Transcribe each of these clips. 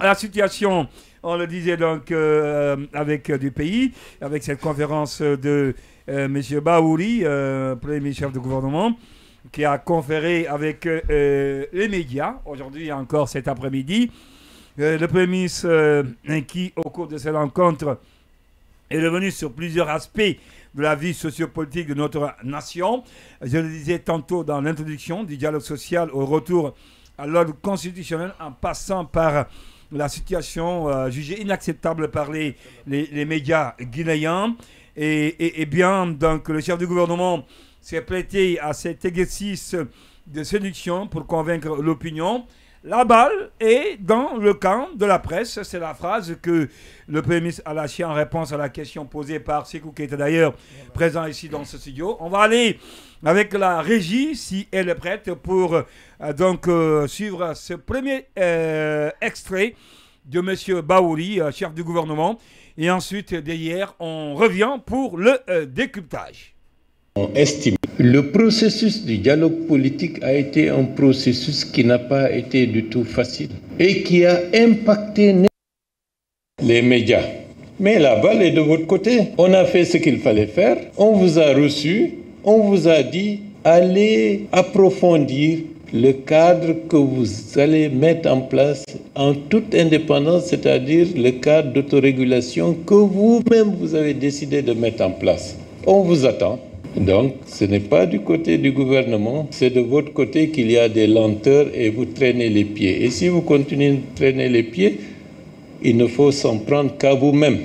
Alors, la situation, on le disait donc avec du pays, avec cette conférence de M. Bahouri, premier chef de gouvernement, qui a conféré avec les médias, aujourd'hui et encore cet après-midi. Le Premier ministre, qui, au cours de cette rencontre, est revenu sur plusieurs aspects de la vie sociopolitique de notre nation. Je le disais tantôt dans l'introduction, du dialogue social au retour à l'ordre constitutionnel, en passant par la situation jugée inacceptable par les médias guinéens. Et bien, donc, le chef du gouvernement s'est prêté à cet exercice de séduction pour convaincre l'opinion. La balle est dans le camp de la presse. C'est la phrase que le Premier ministre a lâchée en réponse à la question posée par Sékou qui était d'ailleurs présent ici dans ce studio. On va aller avec la régie, si elle est prête, pour suivre ce premier extrait de M. Bahouri, chef du gouvernement. Et ensuite, derrière, on revient pour le décryptage. On estime le processus du dialogue politique a été un processus qui n'a pas été du tout facile et qui a impacté les médias. Mais la balle est de votre côté. On a fait ce qu'il fallait faire. On vous a reçu. On vous a dit allez approfondir le cadre que vous allez mettre en place en toute indépendance, c'est-à-dire le cadre d'autorégulation que vous-même vous avez décidé de mettre en place. On vous attend. Donc, ce n'est pas du côté du gouvernement, c'est de votre côté qu'il y a des lenteurs et vous traînez les pieds. Et si vous continuez de traîner les pieds, il ne faut s'en prendre qu'à vous-même.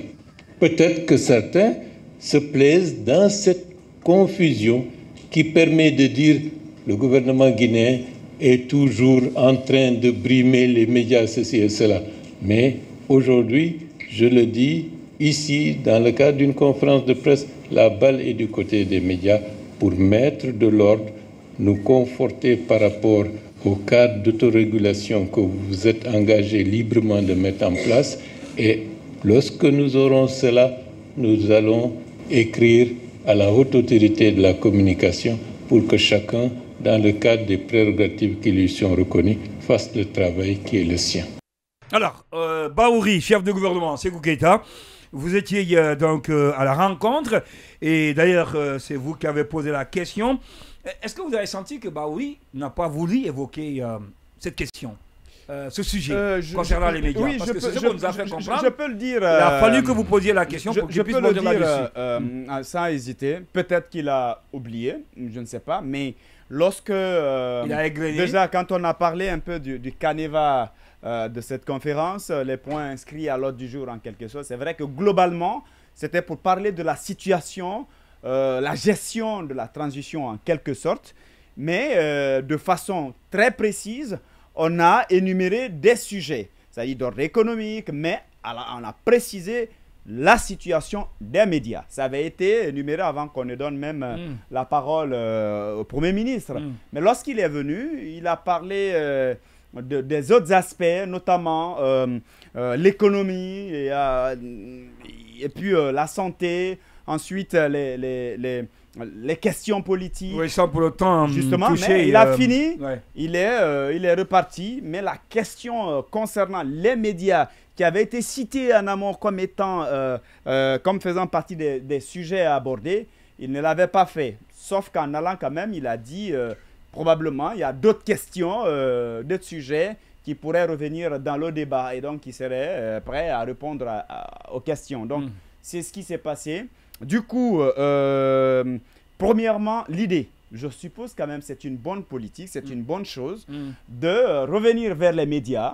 Peut-être que certains se plaisent dans cette confusion qui permet de dire le gouvernement guinéen est toujours en train de brimer les médias, ceci et cela. Mais aujourd'hui, je le dis ici, dans le cadre d'une conférence de presse, la balle est du côté des médias pour mettre de l'ordre, nous conforter par rapport au cadre d'autorégulation que vous vous êtes engagé librement de mettre en place. Et lorsque nous aurons cela, nous allons écrire à la haute autorité de la communication pour que chacun, dans le cadre des prérogatives qui lui sont reconnues, fasse le travail qui est le sien. Alors, Bahouri, chef de gouvernement, Sékou Keïta, vous étiez à la rencontre, et d'ailleurs, c'est vous qui avez posé la question. Est-ce que vous avez senti que Bahouri n'a pas voulu évoquer cette question, ce sujet concernant les médias? Oui, parce que c'est ce qu'on nous a fait comprendre. Je peux le dire. Il a fallu que vous posiez la question pour que je puisse le dire là-dessus. Sans hésiter. Peut-être qu'il a oublié, je ne sais pas, mais lorsque... il a égrené. Déjà, quand on a parlé un peu du canevas de cette conférence, les points inscrits à l'ordre du jour en quelque sorte, c'est vrai que globalement, c'était pour parler de la situation, la gestion de la transition en quelque sorte, mais de façon très précise, on a énuméré des sujets, c'est-à-dire d'ordre économique, mais on a précisé la situation des médias. Ça avait été énuméré avant qu'on ne donne même la parole au Premier ministre. Mais lorsqu'il est venu, il a parlé des autres aspects, notamment l'économie et puis la santé, ensuite les questions politiques. Oui, sans pour autant justement, toucher, mais il a fini, ouais. il est reparti, mais la question concernant les médias qui avaient été cités en amont comme étant, comme faisant partie des sujets à aborder, il ne l'avait pas fait. Sauf qu'en allant quand même, il a dit, probablement, il y a d'autres questions, d'autres sujets qui pourraient revenir dans le débat et donc il serait prêt à répondre aux questions. Donc, c'est ce qui s'est passé. Du coup, premièrement, l'idée, je suppose quand même c'est une bonne politique, c'est une bonne chose de revenir vers les médias,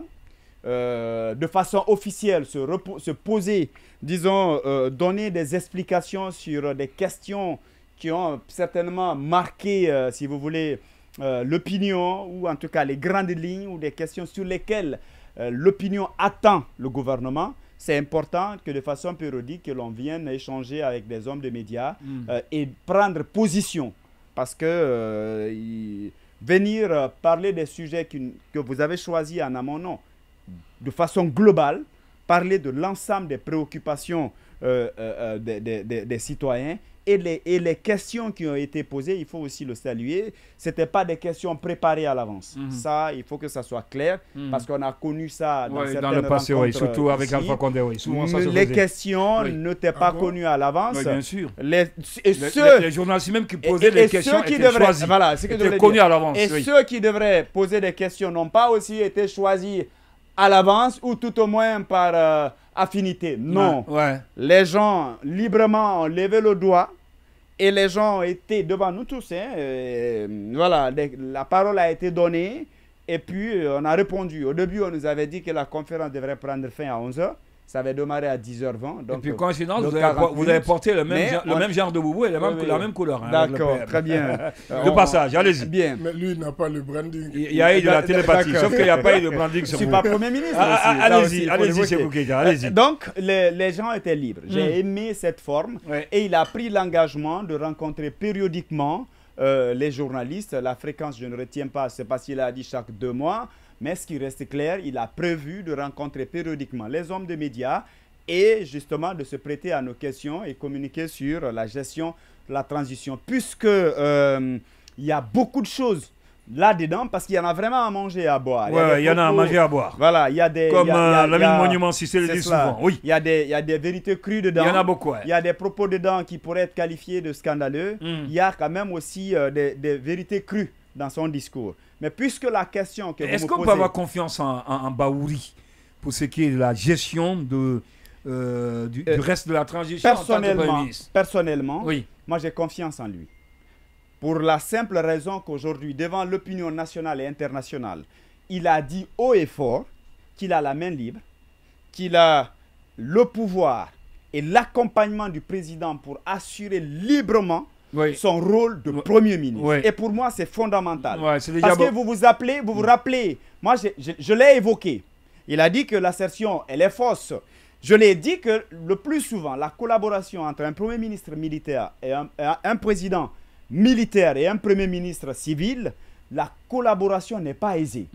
de façon officielle, se poser, disons, donner des explications sur des questions qui ont certainement marqué, si vous voulez, l'opinion, ou en tout cas les grandes lignes, ou des questions sur lesquelles l'opinion attend le gouvernement. C'est important que de façon périodique, que l'on vienne échanger avec des hommes de médias et prendre position. Parce que venir parler des sujets que vous avez choisis en amont, non. De façon globale, parler de l'ensemble des préoccupations des citoyens et les questions qui ont été posées, il faut aussi le saluer, ce n'étaient pas des questions préparées à l'avance. Ça, il faut que ça soit clair, parce qu'on a connu ça dans le passé, surtout avec Alpha Condé. Souvent, ça les questions n'étaient pas connues à l'avance. Bien sûr. Les journalistes même qui posaient les questions étaient choisis. Voilà, ce que étaient connus à l'avance. Et ceux qui devraient poser des questions n'ont pas aussi été choisis à l'avance ou tout au moins par affinité. Non. Les gens librement ont levé le doigt et les gens ont été devant nous tous. Voilà, la parole a été donnée et puis on a répondu. Au début, on nous avait dit que la conférence devrait prendre fin à 11 h. Ça avait démarré à 10h20. Donc, et puis, coïncidence, vous avez porté le même genre de boubou et la même couleur. D'accord, très bien. De passage, allez-y. Bien. Mais lui, il n'a pas le branding. Il y a eu de la télépathie, sauf qu'il n'y a pas eu de branding sur vous. Je ne suis pas Premier ministre. Allez-y, chez Bouketa, allez-y. Donc, les gens étaient libres. J'ai aimé cette forme et il a pris l'engagement de rencontrer périodiquement les journalistes. La fréquence, je ne retiens pas, c'est pas s'il a dit chaque 2 mois. Mais ce qui reste clair, il a prévu de rencontrer périodiquement les hommes de médias et justement de se prêter à nos questions et communiquer sur la gestion de la transition. Puisque il y a beaucoup de choses là-dedans, parce qu'il y en a vraiment à manger et à boire. Il y en a à manger et à boire. Voilà, il y a des... Comme l'ami de Monument Cissé le dit souvent. Oui. Il y a des vérités crues dedans. Il y en a beaucoup. Il y a des propos dedans qui pourraient être qualifiés de scandaleux. Il y a quand même aussi des vérités crues dans son discours. Mais puisque la question que vous me posez... Est-ce qu'on peut avoir confiance en Bahouri pour ce qui est de la gestion du reste de la transition en tant que Premier ministre? Personnellement, moi j'ai confiance en lui. Pour la simple raison qu'aujourd'hui, devant l'opinion nationale et internationale, il a dit haut et fort qu'il a la main libre, qu'il a le pouvoir et l'accompagnement du président pour assurer librement son rôle de Premier ministre. Et pour moi, c'est fondamental. Parce que vous vous rappelez, moi je l'ai évoqué. Il a dit que l'assertion, elle est fausse. Je l'ai dit que le plus souvent, la collaboration entre un Premier ministre militaire et un président militaire et un Premier ministre civil, la collaboration n'est pas aisée.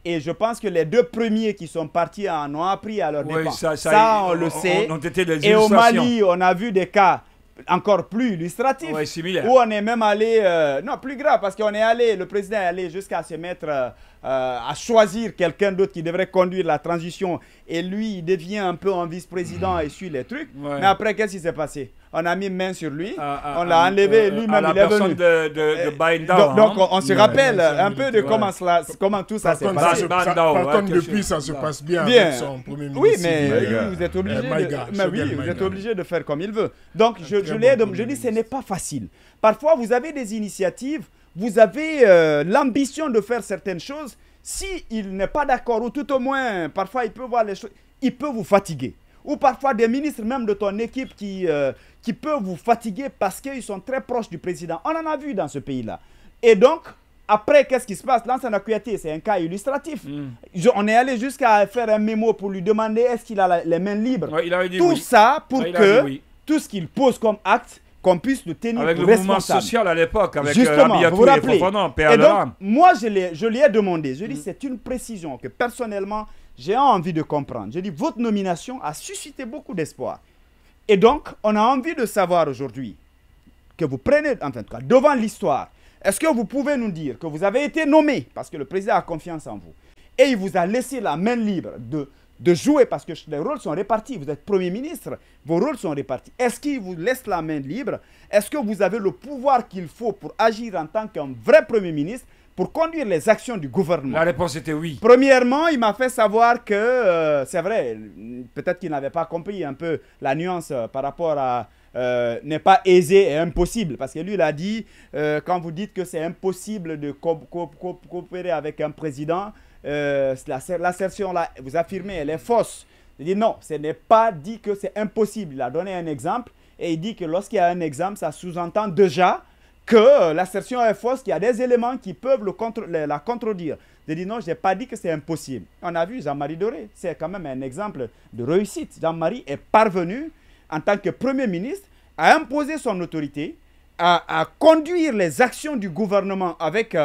Et je pense que les 2 premiers qui sont partis en ont appris à leur dépens. Ça, on le sait. Et au Mali, on a vu des cas encore plus illustratif, où on est même allé, non plus grave, parce qu'on est allé, le président est allé jusqu'à se mettre à choisir quelqu'un d'autre qui devrait conduire la transition, et lui il devient un peu un vice-président et suit les trucs, mais après qu'est-ce qui s'est passé? On a mis main sur lui, on l'a enlevé, lui-même il est venu. De Baïnda, donc on se rappelle un peu de comment tout ça s'est passé. Par contre, depuis ça se passe bien avec son Premier ministre. Oui, mais vous êtes obligé de faire comme il veut. Donc je dis ce n'est pas facile. Parfois vous avez des initiatives, vous avez l'ambition de faire certaines choses. S'il n'est pas d'accord, ou tout au moins, parfois il peut voir les choses, il peut vous fatiguer. Ou parfois des ministres même de ton équipe qui peuvent vous fatiguer parce qu'ils sont très proches du président. On en a vu dans ce pays-là. Et donc, après, qu'est-ce qui se passe? Lansana Kouyaté, c'est un cas illustratif. On est allé jusqu'à faire un mémo pour lui demander est-ce qu'il a les mains libres. Il avait dit tout ça pour que tout ce qu'il pose comme acte, qu'on puisse le tenir avec pour le responsable. mouvement social à l'époque, avec Justement, vous vous rappelez. Et donc, moi, je lui ai demandé, je dis, c'est une précision que personnellement, j'ai envie de comprendre. Je dis, votre nomination a suscité beaucoup d'espoir. Et donc, on a envie de savoir aujourd'hui que vous prenez, en tout cas, devant l'histoire, est-ce que vous pouvez nous dire que vous avez été nommé, parce que le président a confiance en vous, et il vous a laissé la main libre de jouer, parce que les rôles sont répartis. Vous êtes Premier ministre, vos rôles sont répartis. Est-ce qu'il vous laisse la main libre? Est-ce que vous avez le pouvoir qu'il faut pour agir en tant qu'un vrai Premier ministre, pour conduire les actions du gouvernement? La réponse était oui. Premièrement, il m'a fait savoir que, c'est vrai, peut-être qu'il n'avait pas compris un peu la nuance par rapport à n'est pas aisé et impossible. Parce que lui, il a dit, quand vous dites que c'est impossible de coopérer avec un président, l'assertion là, vous affirmez, elle est fausse. Il dit non, ce n'est pas dit que c'est impossible. Il a donné un exemple et il dit que lorsqu'il y a un exemple, ça sous-entend déjà que l'assertion est fausse, qu'il y a des éléments qui peuvent la contredire. Je dis non, je n'ai pas dit que c'est impossible. On a vu Jean-Marie Doré, c'est quand même un exemple de réussite. Jean-Marie est parvenu, en tant que Premier ministre, à imposer son autorité, à conduire les actions du gouvernement avec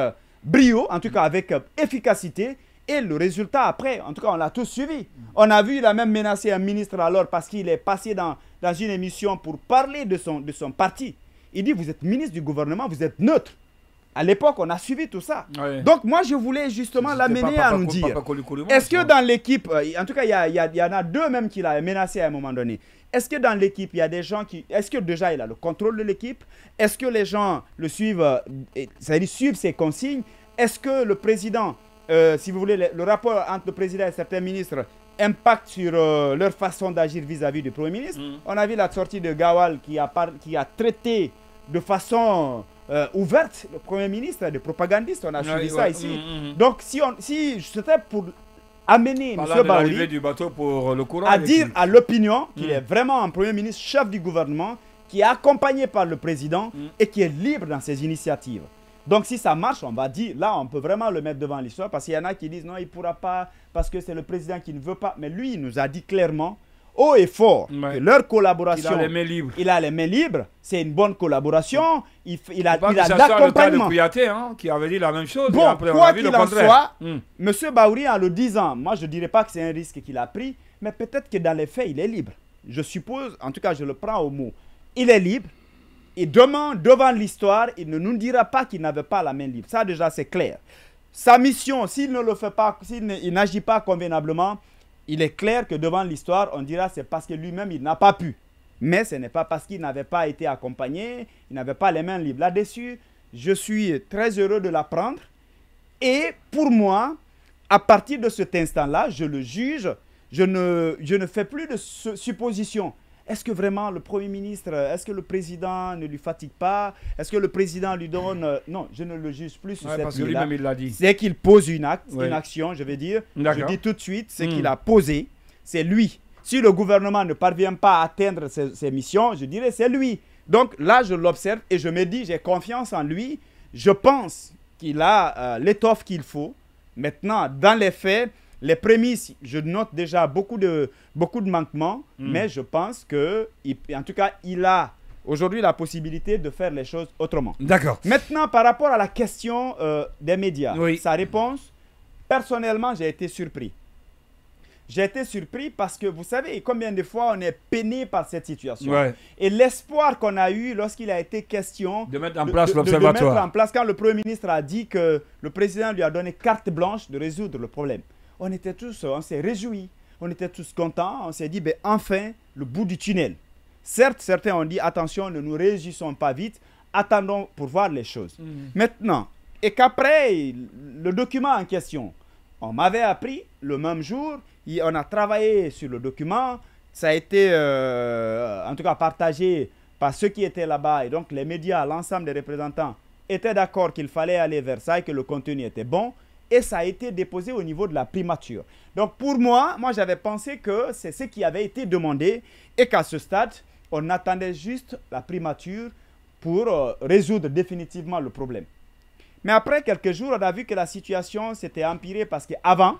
brio, en tout cas avec efficacité. Et le résultat après, en tout cas, on l'a tous suivi. On a vu, il a même menacé un ministre alors parce qu'il est passé dans une émission pour parler de son parti. Il dit, vous êtes ministre du gouvernement, vous êtes neutre. À l'époque, on a suivi tout ça. Ouais. Donc, moi, je voulais justement l'amener à nous dire, est-ce que dans l'équipe, en tout cas, il y en a deux même qu'il a menacé à un moment donné. Est-ce que dans l'équipe, il y a des gens qui... Est-ce que déjà, il a le contrôle de l'équipe? Est-ce que les gens le suivent, c'est-à-dire suivent ses consignes? Est-ce que le président, si vous voulez, le rapport entre le président et certains ministres impacte sur leur façon d'agir vis-à-vis du Premier ministre? On a vu la sortie de Gawal qui a traité de façon ouverte le Premier ministre, de propagandiste. On a suivi ça ici. Donc, si c'était pour amener M. Baouli du bateau pour le courant à dire à l'opinion qu'il est vraiment un Premier ministre, chef du gouvernement, qui est accompagné par le président et qui est libre dans ses initiatives. Donc si ça marche, on va dire, là on peut vraiment le mettre devant l'histoire, parce qu'il y en a qui disent non, il ne pourra pas, parce que c'est le président qui ne veut pas. Mais lui, il nous a dit clairement, haut et fort, que leur collaboration, il a les mains libres. Il a les mains libres, c'est une bonne collaboration, il a l'accompagnement. Qui avait dit la même chose. Bon, après, quoi qu'il en soit, M. Baouli, en le disant, moi je ne dirais pas que c'est un risque qu'il a pris, mais peut-être que dans les faits, il est libre. Je suppose, en tout cas je le prends au mot, il est libre. Et demain, devant l'histoire, il ne nous dira pas qu'il n'avait pas la main libre. Ça déjà c'est clair. Sa mission, s'il ne le fait pas, s'il n'agit pas convenablement, il est clair que devant l'histoire, on dira c'est parce que lui-même, il n'a pas pu. Mais ce n'est pas parce qu'il n'avait pas été accompagné, il n'avait pas les mains libres. Là-dessus, je suis très heureux de l'apprendre. Et pour moi, à partir de cet instant-là, je le juge, je ne fais plus de suppositions. Est-ce que vraiment le Premier ministre, est-ce que le président ne lui fatigue pas? Est-ce que le président lui donne... Non, je ne le juge plus sur cette parce que lui-même, il l'a dit. C'est qu'il pose une action, je vais dire. Je dis tout de suite, c'est qu'il a posé, c'est lui. Si le gouvernement ne parvient pas à atteindre ses missions, je dirais c'est lui. Donc là, je l'observe et je me dis, j'ai confiance en lui. Je pense qu'il a l'étoffe qu'il faut. Maintenant, dans les faits, les prémices, je note déjà beaucoup de manquements, mais je pense que, en tout cas, il a aujourd'hui la possibilité de faire les choses autrement. D'accord. Maintenant, par rapport à la question des médias, sa réponse, personnellement, j'ai été surpris. J'ai été surpris parce que vous savez combien de fois on est peiné par cette situation. Et l'espoir qu'on a eu lorsqu'il a été question de mettre en place l'observatoire. De mettre en place quand le Premier ministre a dit que le président lui a donné carte blanche de résoudre le problème. On était tous, on s'est réjouis, on était tous contents, on s'est dit, ben, enfin, le bout du tunnel. Certes, certains ont dit, attention, ne nous réjouissons pas vite, attendons pour voir les choses. Maintenant, et qu'après, le document en question, on m'avait appris le même jour, on a travaillé sur le document, ça a été, en tout cas, partagé par ceux qui étaient là-bas, et donc les médias, l'ensemble des représentants étaient d'accord qu'il fallait aller vers ça et que le contenu était bon. Et ça a été déposé au niveau de la primature. Donc pour moi j'avais pensé que c'est ce qui avait été demandé et qu'à ce stade, on attendait juste la primature pour résoudre définitivement le problème. Mais après quelques jours, on a vu que la situation s'était empirée parce qu'avant,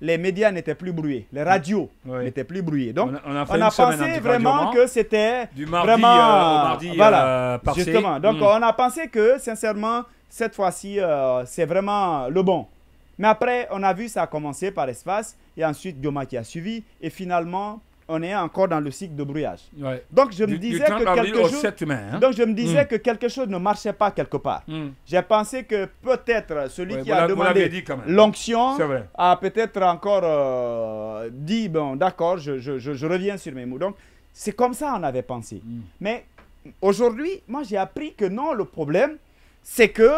les médias n'étaient plus brouillés, les radios n'étaient plus brouillés. Donc on a pensé vraiment que c'était vraiment... au mardi voilà, passé. Justement, donc on a pensé que sincèrement, cette fois-ci, c'est vraiment le bon. Mais après, on a vu ça a commencé par Espace et ensuite Dioma qui a suivi. Et finalement, on est encore dans le cycle de brouillage. Donc, je me disais que quelque chose... 7 mai, hein? Donc, je me disais que quelque chose ne marchait pas quelque part. J'ai pensé que peut-être celui qui a demandé l'onction a peut-être encore dit, bon, d'accord, je reviens sur mes mots. Donc, c'est comme ça on avait pensé. Mais aujourd'hui, moi, j'ai appris que non, le problème, c'est que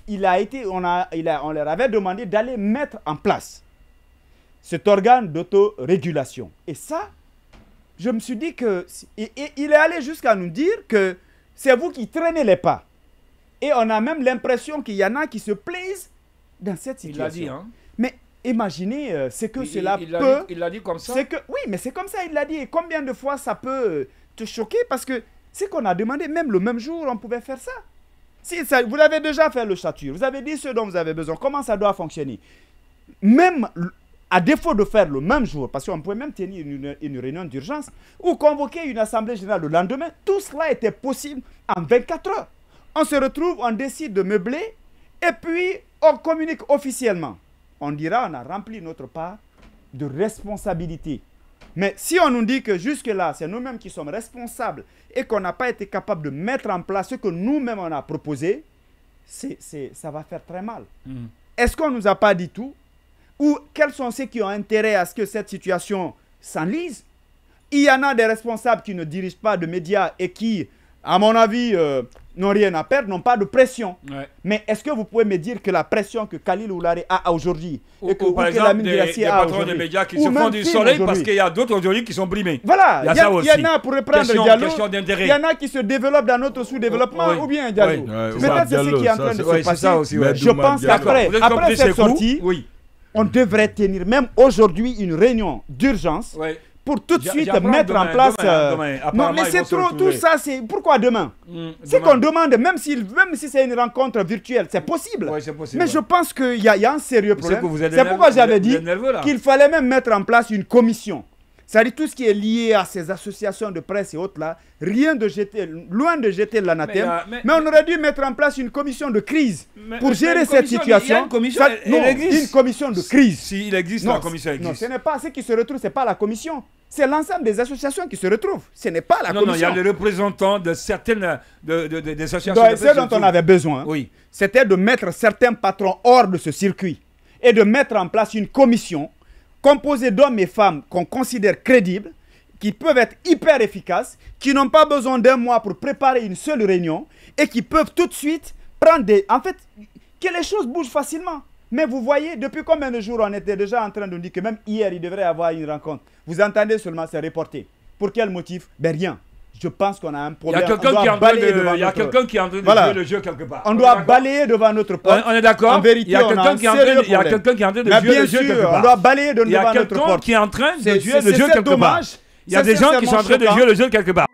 on leur avait demandé d'aller mettre en place cet organe d'autorégulation. Et ça, je me suis dit que... il est allé jusqu'à nous dire que c'est vous qui traînez les pas. Et on a même l'impression qu'il y en a qui se plaisent dans cette situation. Il l'a dit, hein? Mais imaginez ce que cela peut... Il l'a dit comme ça? Oui, mais c'est comme ça, il l'a dit. Et combien de fois ça peut te choquer? Parce que c'est qu'on a demandé, même le même jour, on pouvait faire ça. Si ça, vous avez déjà fait le chature, vous avez dit ce dont vous avez besoin, comment ça doit fonctionner. Même à défaut de faire le même jour, parce qu'on pouvait même tenir une réunion d'urgence ou convoquer une assemblée générale le lendemain, tout cela était possible en 24 heures. On se retrouve, on décide de meubler et puis on communique officiellement. On dira on a rempli notre part de responsabilité. Mais si on nous dit que jusque-là, c'est nous-mêmes qui sommes responsables et qu'on n'a pas été capable de mettre en place ce que nous-mêmes on a proposé, ça va faire très mal. Est-ce qu'on ne nous a pas dit tout? Ou quels sont ceux qui ont intérêt à ce que cette situation s'enlise? Il y en a des responsables qui ne dirigent pas de médias et qui, à mon avis, n'ont rien à perdre, n'ont pas de pression. Ouais. Mais est-ce que vous pouvez me dire que la pression que Khalil Oulare a aujourd'hui, ou par exemple des patrons de médias qui se font du soleil parce qu'il y a d'autres aujourd'hui qui sont brimés. Voilà, il y en a pour reprendre Diallo, il y en a qui se développent dans notre sous-développement ou bien Diallo. Peut-être c'est ce qui est en train de se passer. Je pense qu'après cette sortie, on devrait tenir même aujourd'hui une réunion d'urgence. Pour tout de suite mettre en place... non, mais c'est trop, tout ça, c'est... Pourquoi demain? C'est qu'on demande, même si c'est une rencontre virtuelle, c'est possible. Ouais, possible. Mais je pense qu'il y a un sérieux problème. C'est pourquoi j'avais dit qu'il fallait même mettre en place une commission. C'est-à-dire tout ce qui est lié à ces associations de presse et autres là, loin de jeter l'anathème, mais on aurait dû mettre en place une commission de crise pour gérer cette situation. Une commission de crise. Si, il existe, la commission existe. Non, ce n'est pas ce qui se retrouve, ce n'est pas la commission. C'est l'ensemble des associations qui se retrouvent. Ce n'est pas la commission. Non, il y a les représentants de certaines des associations de presse. Ce dont on avait besoin, c'était de mettre certains patrons hors de ce circuit et de mettre en place une commission composée d'hommes et femmes qu'on considère crédibles, qui peuvent être hyper efficaces, qui n'ont pas besoin d'un mois pour préparer une seule réunion et qui peuvent tout de suite prendre des... En fait, que les choses bougent facilement. Mais vous voyez, depuis combien de jours on était déjà en train de dire que même hier, il devrait y avoir une rencontre. Vous entendez seulement, c'est reporté. Pour quel motif? Ben rien. Je pense qu'on a un problème. Il y a quelqu'un qui est en train de jouer le jeu quelque part. On doit balayer devant notre porte. On est d'accord. En vérité, il y a quelqu'un qui est en train de jouer le jeu quelque part. On doit balayer devant notre porte. Il y a quelqu'un qui est en train de jouer le jeu quelque part. Il y a des gens qui sont en train de jouer le jeu quelque part.